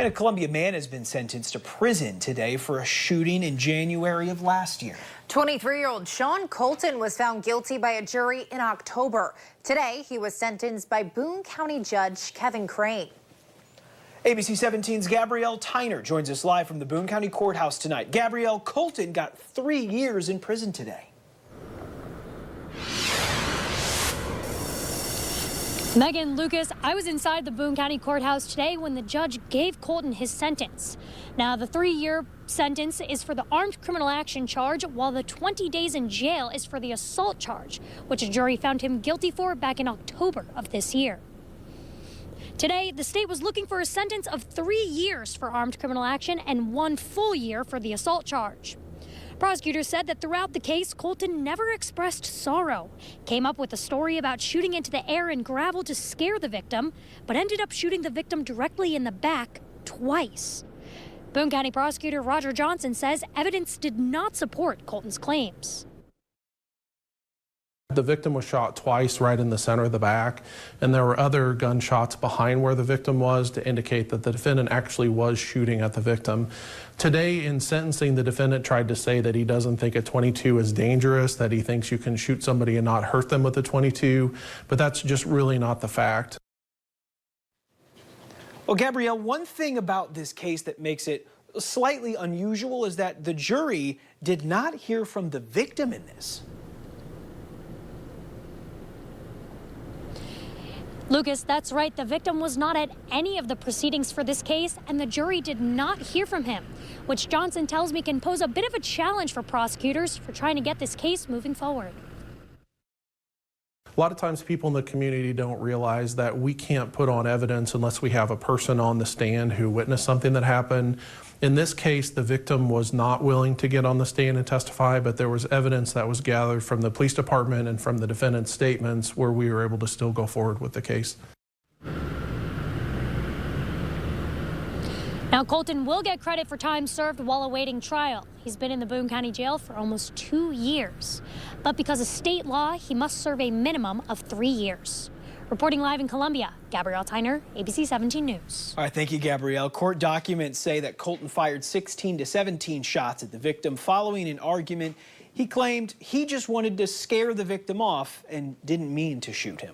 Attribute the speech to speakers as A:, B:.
A: And a Columbia man has been sentenced to prison today for a shooting in January of last year.
B: 23-year-old Sean Colton was found guilty by a jury in October. Today, he was sentenced by Boone County Judge Kevin Crane.
A: ABC 17's Gabrielle Tyner joins us live from the Boone County Courthouse tonight. Gabrielle, Colton got 3 years in prison today.
C: Megan, Lucas, I was inside the Boone County Courthouse today when the judge gave Colton his sentence. Now, the 3-year sentence is for the armed criminal action charge, while the 20 days in jail is for the assault charge, which a jury found him guilty for back in October of this year. Today, the state was looking for a sentence of 3 years for armed criminal action and 1 full year for the assault charge. Prosecutors said that throughout the case, Colton never expressed sorrow, came up with a story about shooting into the air and gravel to scare the victim, but ended up shooting the victim directly in the back twice. Boone County prosecutor Roger Johnson says evidence did not support Colton's claims.
D: The victim was shot twice right in the center of the back, and there were other gunshots behind where the victim was to indicate that the defendant actually was shooting at the victim. Today in sentencing, the defendant tried to say that he doesn't think a .22 is dangerous, that he thinks you can shoot somebody and not hurt them with a .22, but that's just really not the fact.
A: Well, Gabrielle, one thing about this case that makes it slightly unusual is that the jury did not hear from the victim in this.
C: Lucas, that's right. The victim was not at any of the proceedings for this case, and the jury did not hear from him, which Johnson tells me can pose a bit of a challenge for prosecutors for trying to get this case moving forward.
D: A lot of times people in the community don't realize that we can't put on evidence unless we have a person on the stand who witnessed something that happened. In this case, the victim was not willing to get on the stand and testify, but there was evidence that was gathered from the police department and from the defendant's statements where we were able to still go forward with the case.
C: Now, Colton will get credit for time served while awaiting trial. He's been in the Boone County Jail for almost 2 years. But because of state law, he must serve a minimum of 3 years. Reporting live in Columbia, Gabrielle Tyner, ABC 17 News.
A: All right, thank you, Gabrielle. Court documents say that Colton fired 16 to 17 shots at the victim following an argument. He claimed he just wanted to scare the victim off and didn't mean to shoot him.